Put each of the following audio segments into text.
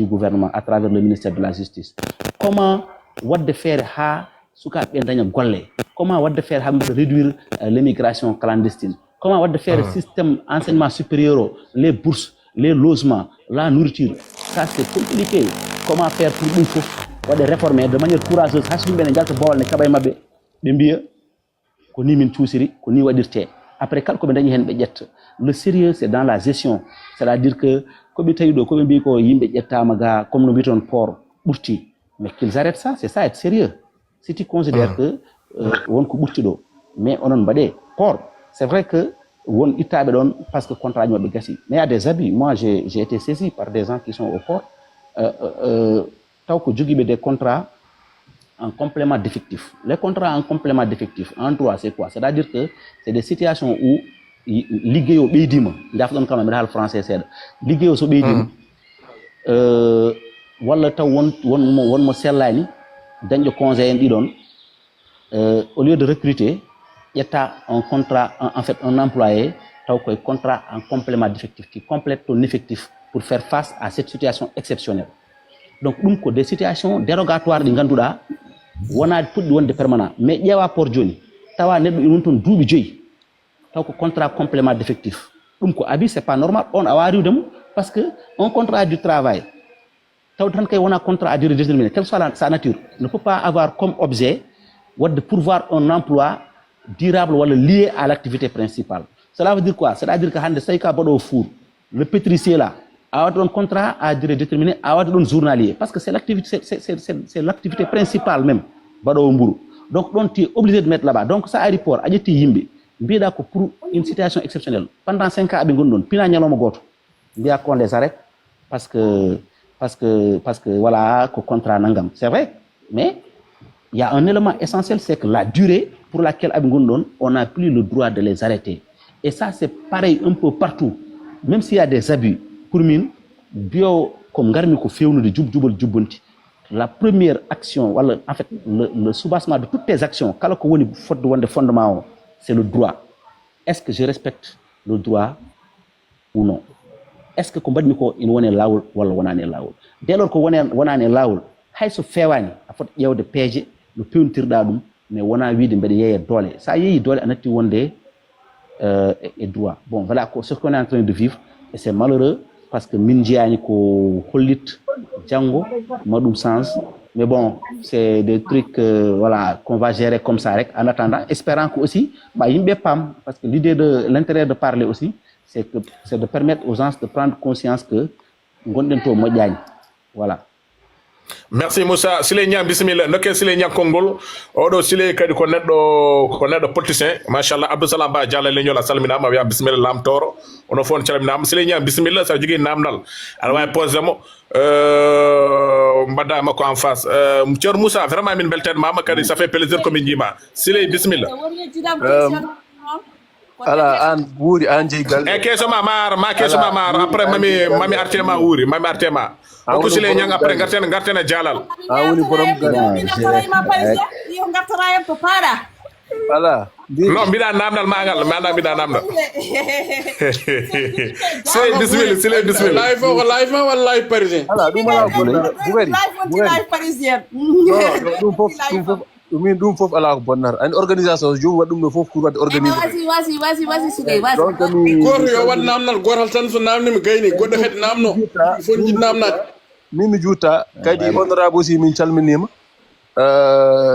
du gouvernement à travers le ministère de la Justice. Comment wadde faire ha sukaɓe daña golle? Comment wadde faire ha réduire l'immigration clandestine? Comment wadde faire système enseignement supérieur, les bourses, les logements, la nourriture? Ça c'est compliqué. Comment faire pour une fois wadde réformer de manière courageuse ha so yimɓe jalta bowal ne kaɓa e mabɓe ɓe mbiya ko ni min cuusiri ko ni waɗirte. Après kala koɓe dañi hen ɓe ƴetta. Le sérieux c'est dans la gestion, c'est-à-dire que koɓe tawi ɗo koɓe mbi ko yimɓe ƴettama ga comme no mbiton port ɓurti, mais qu'ils arrêtent ça, c'est ça être sérieux. Si tu considères que wonko ɓurti ɗo mais onon mbaɗe port, c'est vrai que won ittaɓe ɗon parce que contrat ji mabɓe gasi, mais il y a des abus. Moi j'ai été saisi par des gens qui sont au port taw ko joguiɓe des contrats en complément d'effectif. Les contrats en complément d'effectif en droit c'est quoi? C'est-à-dire que c'est des situations où liggéeyo ɓeydima jafɗon kama mbiɗa haal français seeɗa, liggéeyo so ɓeydima walla taw wonmo sellani dañƴo congé en ɗiɗon, au lieu de recruter ƴetta un contrat en fait un employé taw koye contrat en complément d'effectif qui complète ton effectif pour faire face à cette situation exceptionnelle. Donc ɗum ko des situations dérogatoires ɗi ganduɗa wona puɗɗi wonde permanent. Mais ƴeewa port joni tawa neɗɗo ina woni toon duuɓi 5 taw ko contrat complément d'effectif, ɗum ko abi, c'est pas normal. On a riwdemo parce que un contrat du travail taw tan kay wona contrat à durée déterminée, quelle soit sa nature, ne peut pas avoir comme objet de pourvoir un emploi durable ou lié à l'activité principale. Cela veut dire quoi? C'est-à-dire que hande so tawi ka baɗo four, le pétricier là a un contrat à durée déterminée, a un journalier, parce que c'est l'activité principale même baɗo mburu. Donc tu es obligé de mettre là-bas. Donc ça aéroport a ƴetti yimɓe mbiɗa ko pour une situation exceptionnelle pendant 5 ans aɓe goni ɗon pina ñalawma goto mbiya qu'on les arrête parce que voilà ko contrat nangam. C'est vrai, mais il y a un élément essentiel, c'est que la durée pour laquelle aɓe goni ɗon, on n'a plus le droit de les arrêter. Et ça c'est pareil un peu partout, même s'il y a des abus. Pour min bio comme garmi ko fewnude jubal jubbanti, la première action wala en fait le soubassement de toutes tes actions kala ko woni fodde wonde fondement, c'est le droit. Est-ce que je respecte le droit ou non? Est-ce que ko mbaɗmi ko ina wone lawol walla wonani lawol? Dès lors ko wonani lawol, hayso fewani a foti ƴewde peeje no pewntirɗa ɗum, mais wona wiide mbeɗa yeeya doole. Sa yeeyi doole a natti wonde et droit. Bon, voilà ce qu'on est en train de vivre, et c'est malheureux parce que min jeyani ko hollit jango maɗum sens. Mais bon, c'est des trucs voilà, qu'on va gérer comme ça en attendant, espérant que aussi yimɓe pam, parce que l'intérêt de parler aussi, c'est de permettre aux gens de prendre conscience que gonɗen to moƴƴani. Voilà. Merci Moussa. Sile Niang bismillah. Nokke Sile Niang Kongol. Oɗo Sile kadi ko neɗɗo politicien. Machallah Abdou Salam Ba Diallo leñol a salminama wiya bismillah lamtoro. Ono fon calminama. Sile Niang bismillah sa jogui namdal. Aɗa wawi posé mo mbadda makko en face. Ceerno Moussa vraiment min beltanimama kadi ça fait plaisir ko min jiima. Sile bismillah. Ala an wuuri an jeegal e kesoma ma kesoma mar après mami artema wuuri mami artema ko Sile Niang après gartena jalal woni borom ala non mbiɗa namdal magal manda mbiɗa namdal Sile bismillah Sile bismillah live ma walla live parisien ala ɗum ala bugari live parisien ɗum fof ala ko bonnar ani organisation jomum waɗi ɗum ɗo fof pour wadde organisé wasi Sile goto yo waɗ namdal gotal tan so namnimi gayni goɗɗo kadi namno fo jiɗ namnade min mi juutta kadi honorable aussi min calminima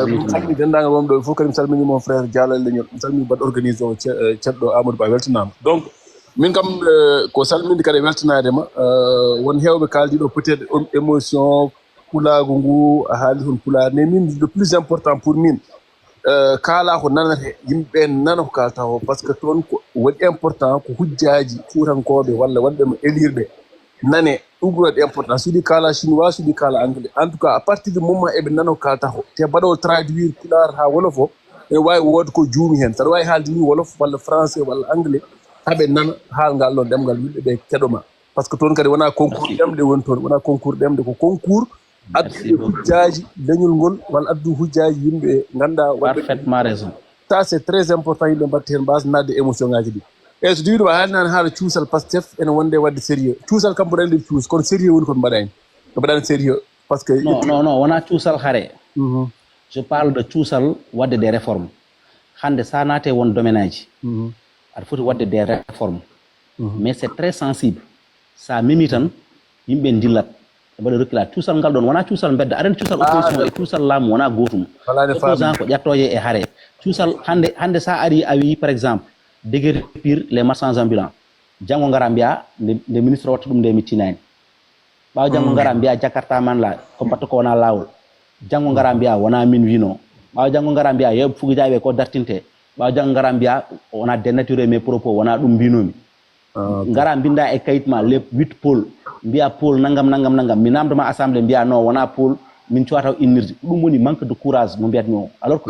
min calmini dendagal wonɓe ɗo fof kadi mi salmini mon frère Diallo leñol mi salmini mbaɗ organisé o ceɗɗo Amadou Ba weltanama. Donc min kam ko salminde kadi weltanadema won hewɓe kaldi ɗo peut être émotion pulago ngu a haali hon pulaar, mais min le plus important pour min kaala ko nanate yimɓe nana ko kalta o, par ce que toon ko waɗi important ko hujjaji fuutankoɓe walla wonɓe élirɓe nane ɗum ko waɗi important. Suuɗi kala chinois suuɗi kala anglais, en tout cas à partir du moment eɓe nana ko kalta ko te mbaɗo traduire pulaar ha wolof o ene wawi wooda ko juumi hen, saɗa wawi haalde ni wolof walla français walla anglais haɓe nana haalngal ɗon ɗemgal yimɓeɓe keɗoma, par ce que toon kadi wona concours ɗemɗe woni toon, wona concours ɗemɗe ko concours addu hujjaji leñol ngol walla addu hujjaji yimɓe ganduɗa parfaitement raison. Ça c'est très important, yimɓe mbatta hen base nadde émotion ngaji ɗi. E so diwiɗoma haalnani haala cuusal Pastef ene wonde wadde sérieux, cuusal kam mboɗo andi cuus kono sérieux woni kono mbaɗani. mbaɗani sérieux par ce que non wona cuusal hare je parle de cuusal wadde des réformes hande sa naate won domaine aji aɗa foti wadde des réformes mais c'est très sensible sa memi tan yimɓe dillat e mbaɗa reculade cuusal ngal ɗon wona cuusal bedda aɗa cuusal opposition e cuusal laamu wona gotum opposant ko ƴattoje e haare cuusal hande sa ari a wi par exemple déguerpir les marchands ambulants janngo ngara mbiya nde ministre watta ɗum nde mi tinani ɓawa janngo ngara mbiya jakarta man la ko batta ko wona lawol janngo ngara mbiya wona min wino ɓawa janngo ngara mbiya yeɓe fuguijaɓe ko dartinte ɓawa janngo ngara mbiya wona dénaturé mes propos wona ɗum mbinomi ngara binda e kayit ma les 8 pôles mbiya pôle nangam mi namdoma assemblée mbiya non wona pôle min cuwata innirde ɗum woni manque de courage mo mbiyatmi o alors que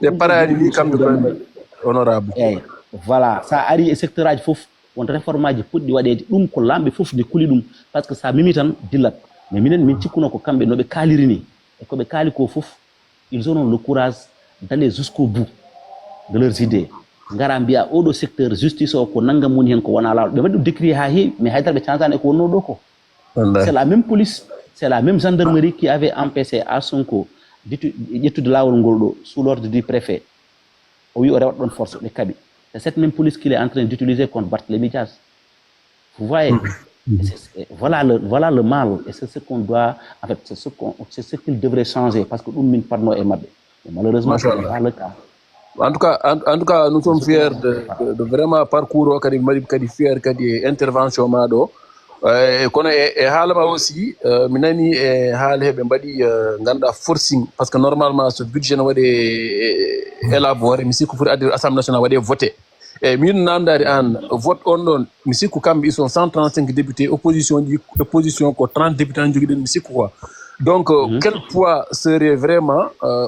ɗe parani ni kamɓe honorable eyyi voilà sa ari e secteur aji foof won réforme aji poɗɗi waɗede ɗum ko lamɓe foof nde kuuli ɗum par ce que sa mimi tan dillat mais minen min cikkuno ko kamɓe noɓe kaaliri ni e koɓe kaali ko foof ils auront le courage d'aller jusqu'au bout de leurs idées ngara mbiya oɗo secteur justice o ko naggam woni hen ko wona lawol ɓe waɗi ɗum décrit ha heewi mais haydara ɓe changani e ko wonno ɗo ko c'est la même police c'est la même gendarmerie qui avait empêché à Sonko ƴettude lawol ngol ɗo sous l'ordre du préfet o wi o rewat ɗon force ɓe kaaɓi c'est cette même police qu'il est en train d'utiliser contre Barthélémy Diaz vous voyez voilà le mal et c'est ce qu'on doit en fait c'est ce qu'il devrait changer parce que ɗum min parno e mabɓe mais malheureusement c'est pas le cas. En tout cas, nous sommes fiers de vraiment parcours kadi mari kadi fier kadi intervention ma do kono e haalama aussi mi nani e haala heɓe mbaɗi ganduɗa forcing par ce que normalement ce budget ne waɗe élaboré mi sikku foti adde assemblée nationale waɗe voté eyyi min namdade an vote on ɗon mi sikku kamɓe ils sont 135 députés opposition ko 30 députés an jogui ɗen mi sikku quoi donc quel poids serait vraiment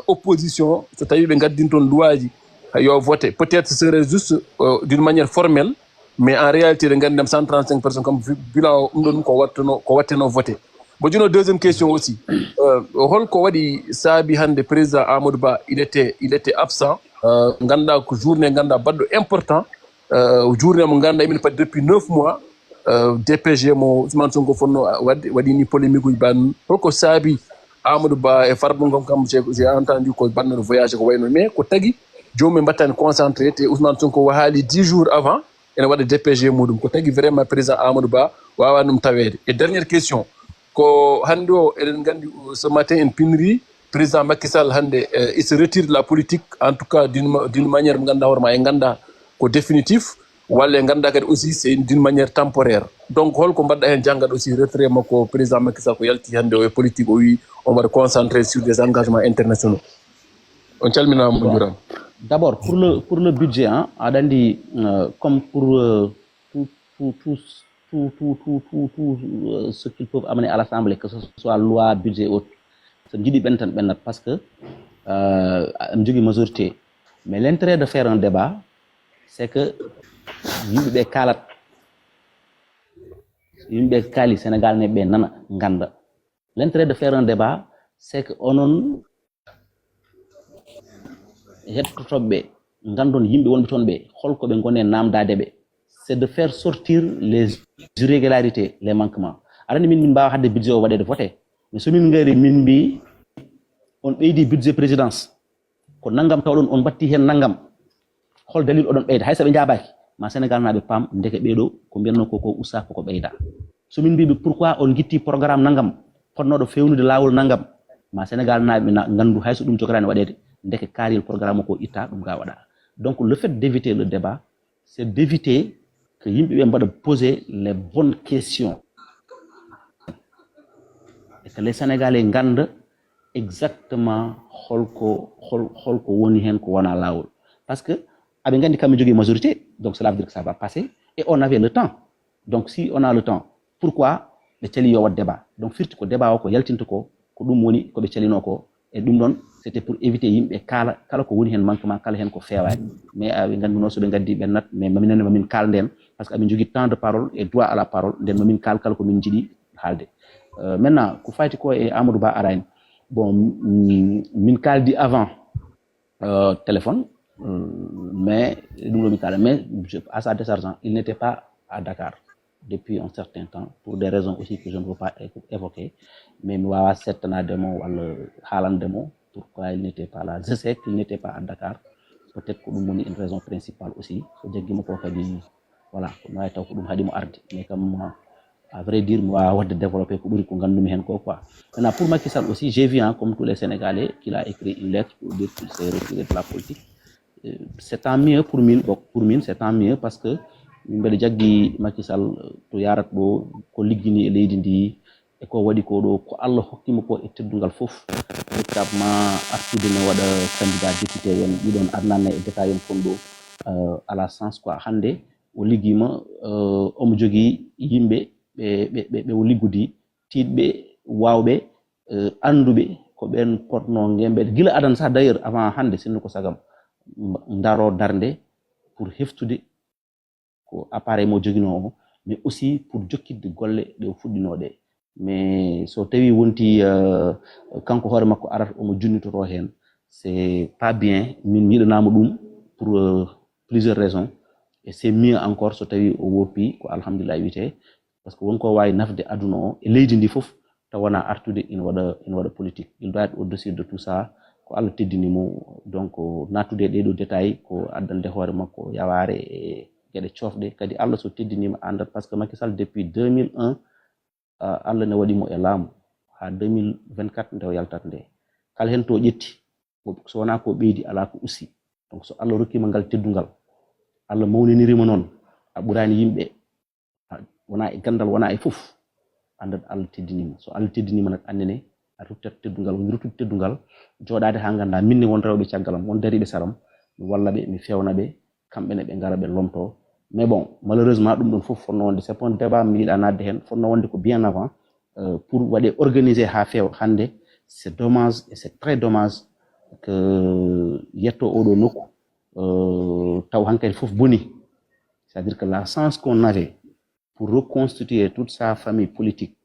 opposition so tawi ɓe gaddin toon loi ji yo voté peut-être ce serait juste d'une manière formelle mais en réalité ɗe gandem 135 personnes comme bilan ɗum ɗon ko watteno voté bo joni deuxième question aussi holko waɗi saabi hande président Amadou Ba il était absent ganduɗa ko journée ganduɗa baɗɗo important journée mo ganduɗa emin padi depuis 9 mois DPG mo Ousmane Sonko fonno waɗi ni polémique uji ban holko saabi Amadou Ba e Farba Ngom kam j'ai entendu ko bannoɗo voyage ko wayno mais ko tagui jomum mbattani concentré te Ousmane Sonko haali 10 jours avant ene waɗa DPG muɗum ko tagui vraiment président Amadou Ba wawa ɗum tawede et dernière question ko hande o eɗen gandi ce matin en pinnerie président Macky Sall hande il se retire de la politique en tout cas d'une manière mo ganduɗa hoorema e ganda ko définitif walla e ganda kadi aussi c'est d'une manière temporaire donc holko mbaɗɗa hen janggat aussi retrait makko président Macky Sall ko yalti hande o e politique o wi on va concentrer sur des engagements internationaux on calminama mo juurama. D'abord pour le budget aɗa andi comme pour tout ce qu'ils peuvent amener à l'Assemblée que ce soit loi budget autre so jiiɗi ɓen tan ɓennat parce que mi jogui majorité mais l'intérêt de faire un débat c'est que yimɓeɓe kaalat yimɓeɓe kaali Sénégal ne ɓe nana ganda l'intérêt de faire un débat c'est que onon hettotoɓeɓe gandon yimɓe wonɓe toon ɓe holko ɓe gone namdade ɓe c'est de faire sortir les irrégularités les manquements aɗa andi min mbawa hadde budget o waɗede voté mais somin gari min mbi on ɓeydi budget présidence ko naggam tawɗon on batti hen naggam hol dalil oɗon ɓeyda hay so ɓe jabaki ma Sénégal naɓe paam ndeke ɓeɗo ko mbiyatno ko usta koko ɓeyda somin mbiɓe pourquoi on guitti programme naggam fonnoɗo fewnude lawol naggam ma Sénégal naɓe gandu hay so ɗum jogorani waɗede ndeke kaaril programme ko itta ɗum ga waɗa donc le fait d'éviter le débat c'est d'éviter que yimɓeɓe mbaɗa poser les bonnes questions et que les Sénégalais ganda exactement holko woni hen ko wona lawol parce que aɓe gandi kamɓe jogui majorité donc cela veut dire que ça va passer et on avait le temps donc si on a le temps pourquoi ɓe cali yo wat débat donc firti ko débat o ko yaltinta ko ɗum woni koɓe calino ko e ɗum ɗon c'était pour éviter yimɓe kala ko woni hen manquement kala hen ko fewani mais ɓe ganduno soɓe gaddi ɓe nat mais maminenne mamin kal nden par ce que amin jogui temps de parole et droit à la parole nden mamin kal kala ko min jiiɗi haalde maintenant ko fayti ko e Amadou Ba arani bon min kaldi avant téléphone mais ɗum ɗo mi kala mais à sa décharge il n'était pas à Dakar depuis un certain temps, pour des raisons aussi que je ne veux pas évoquer. Mais moi, certainement démon, Haaland démon, pourquoi il n'était pas là. Je sais qu'il n'était pas à Dakar. Peut-être que nous avons une raison principale aussi. Voilà, mais comme à vrai dire, moi, je vais développer pour quoi. Maintenant, pour Macky Sall aussi, j'ai vu, comme tous les Sénégalais, qu'il a écrit une lettre pour dire qu'il s'est retiré de la politique. C'est tant mieux pour Mine, c'est tant mieux parce que mimɓe jaggi Macky Sall to yarat ɗo ko liggini e leydi ndi e ko waɗi ko ɗo ko Allah hokkimo ko e teddungal fof véritablement artude ne waɗa candidat député en ɗiɗon arnanne e détail en kon ɗo à la sens quoi hande o liggima omo jogui yimɓe ɓe o liggudi tiɗɓe wawɓe anduɓe ko ɓen potno ngemɓe gila adan sa d'ailleurs avant hande sinno ko sagam ndaro darde pour heftude ko appareil mo jogino mais aussi pour jokkidde golle ɗe fuɗɗinoɗe mais so tawi wonti kanko hoore makko arata omo junnitoto hen c'est pas bien min miɗanama ɗum pour plusieurs raisons et c'est mieux encore so tawi o woppi ko alhamdulillah wiyete parce que wonko wawi nafde aduna o e leydi ndi fof tawana artude ina waɗa politique il doit être au-dessus de tout ça ko Allah teddinimo donc natude ɗeɗo détail ko addande hoore makko yaware e gueɗe cofɗe kadi Allah so teddinima andat par ce que Macky Sall depuis 2001 Allah ne waɗimo e laamu ha 2024 nde o yaltat nde kala hen to ƴetti so wona ko ɓeydi ala ko ussi donc so Allah rokkima ngal teddungal Allah mawninirima noon a ɓurani yimɓe wona e gandal wona e fof andat Allah teddinima so Allah teddinima nak annene a ruttat teddungal woni ruttude teddungal joɗade ha ganda minne won rewɓe caggalam won dariɓe saram mi walla ɓe mi fewna ɓe kamɓene ɓe ngara ɓe lomto mais bon malheureusement ɗum ɗon fof fonno wonde c'est pas un débat mi yiɗa nadde hen fonno wonde ko bien avant pour waɗe organiser ha feewa hande c'est dommage et c'est très dommage que yetto oɗo nokku taw hankkadi fof boni c'est-à-dire que la chance qu'on avait pour reconstituer toute sa famille politique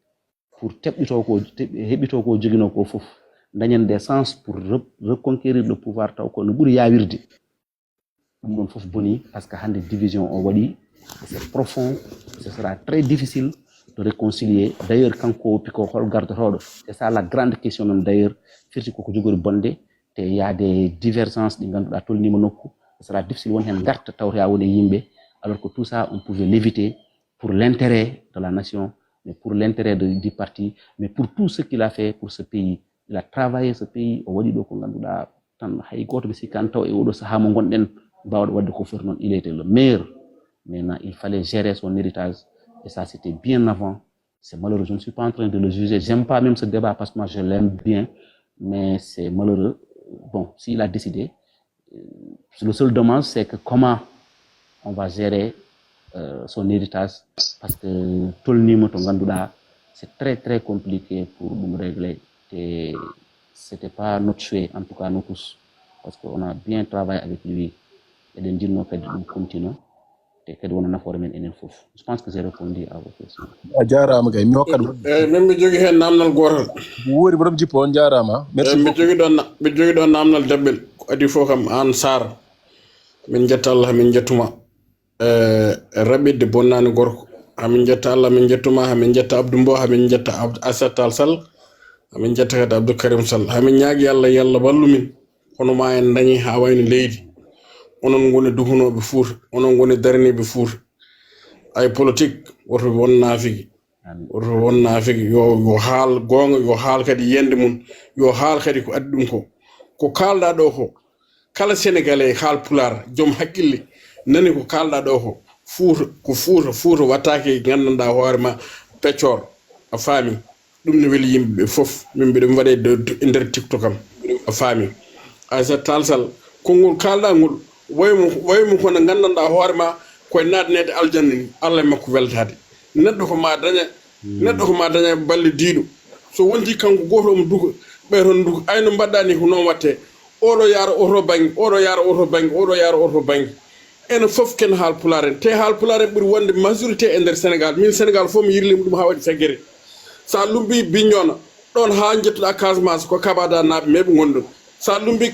pour heɓito ko jogino ko fof dañen des sens pour reconquérir le pouvoir taw ko no ɓuuri yawirde ɗum ɗon fof boni parce que hande division o waɗi c'est profond ce sera très difficile de réconcilier d'ailleurs kanko piko hol gardotoɗo c'est ça la grande question même d'ailleurs firti koko jogori bonde te y a des divergences ɗi ganduɗa tolnima nokku ce sera difficile won hen garta tawta woni yimɓe alors que tout ça on pouvait l'éviter pour l'intérêt de la nation mais pour l'intérêt du parti mais pour tout ce qu'il a fait pour ce pays il a travaillé ce pays o waɗi ɗo ko ganduɗa tan hay goto ɓe sikkani taw e oɗo saaha mo gonɗen mbawɗo wadde ko foti noon il était le meilleur maintenant il fallait gérer son héritage et ça c'était bien avant c'est malheureux je ne suis pas en train de le juger j'aime pas même ce débat parce que moi je l'aime bien mais c'est malheureux bon s'il a décidé le seul dommage c'est que comment on va gérer son héritage parce que tolnima to ganduɗa c'est très très compliqué pour ɗum régler et c'était pas notre souhait en tout cas nous tous parce qu'on a bien travaillé avec lui eɗen jinno kadi ɗum continue te kadi wona nafoore men enen fof je pense que j'ai répondu à vos questions a jarama kay mi hokkat min mi jogui hen namdal gotal woori borom jippo on jarama merci mi jogui ɗon namdal daɓɓel ko adi fof kam an sar min jetta Allah min jettuma raɓɓidde bonnani gorko hamin jetta Allah min jettuma hamin jetta Abdou Mbow hamin jetta Asatal Sall hamin jetta kadi Abdou Karim Sall hamin ñaagui Allah yalla wallu min hono ma en dañi ha wayno leydi onon goni duhunoɓe Fouta onon goni daraniɓe Fouta ay politique woto won naafigi yo haal gonga yo haal kadi yende mum yo haal kadi ko addi ɗum ko kalɗa ɗo ko kala sénégalais haal pular joom haqqille nani ko kalɗa ɗo ko Fouta wattake gandanɗa hoore ma peccor a faami ɗum ne weeli yimɓeɓe fof min mbiɗa waɗe e nder TikTok kam a faami Aissata Tall Sall konngol kalɗa ngol waymo kono gandanɗa hoore ma koye nadnede aljanna ni Allah e makko weltade neɗɗo ko ma daña balle diiɗo so wonti kanko goto omo duga ɓeyton duga ayno mbaɗɗa ni ko noon watte oɗo yaara oto banggue oɗo yaara oto banggue oɗo yaara oto banggue enen fof ken haal pularen te haal pularen ɓuuri wonde majorité e nder Sénégal min Sénégal fof mi yirlima ɗum ha waɗi feggere sa lumbi Bignona ɗon ha jettuɗa Casamance ko kabada naaɓe meɓe gonɗon sa lumbi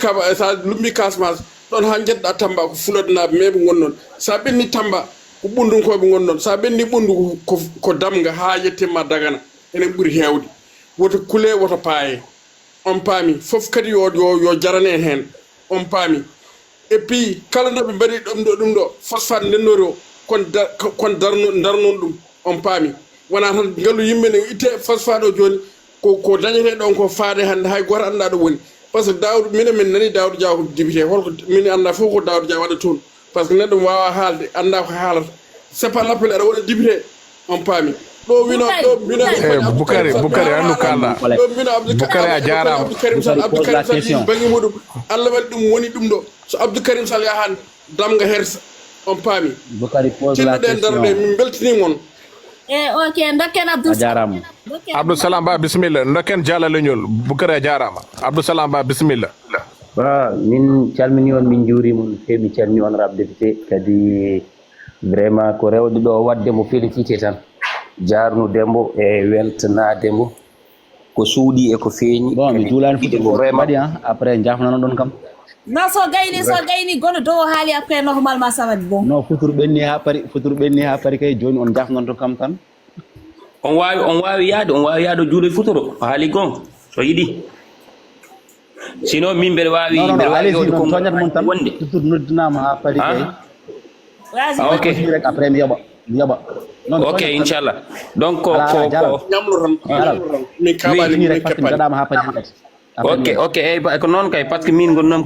Casamance ɗon ha jettuɗa Tamba ko Fuladu naaɓe meɓe gonɗon sa ɓenni Tamba ko ɓundunkoɓe gonɗon sa ɓenni ɓundu ko damga ha yettima dagana enen ɓuuri hewde woto kule woto paaye on paami fof kadi yo jarane hen on paami et puis kala ndoɓe mbaɗi ɗum ɗo phosphate ndennori o kon darnon ɗum on paami wona tan ngaalu yimɓe ne itte phosphate o joni ko dañete ɗon ko faade hande hay goto anda ɗo woni par ce que Daoud minen min nani Daoud Diaw ko député holko min anda fof ko Daoud Diaw waɗa toon par ce que neɗɗo wawa haalde anda ko haalata c'est pas l'appel aɗa waɗa député on paami ɗo wino Boukary andu kalɗa Boukary a jarama Abdoukarim Sall yi bangi muɗum Allah waɗi ɗum woni ɗum ɗo so Abdoukarim Sall yahan damga hersa on paami tinnuɗen darde min beltinimon ok ndokken Abdou Salam Ba bisimilla ndokken Diallo leñol Boukary a jarama Abdou Salam Ba bisimilla ba min calmini on min juurima on fewi min calmini honorable député kadi vraiment ko rewde ɗo wadde mo félicité tan jarnudemo e weltanademo ko suuɗi e ko feeñi bon mi juulani fuɗi waɗi après jafnano ɗon kam non so gayni gono dow haali après normalement ça va bon non futur ɓenni ha pari kay joni on jafnonto kam tan on wawi yaade juuɗe futuro haali gon so yiɗi sinon min mbeɗa wawi toñat mon tan futur noddinama ha pari kay ok rek après mi yoɓa ok inchallah donc ko min kaɓani rek par ce que gaɗama ha pari kadi ok ko noon kay par ce que min gonnomi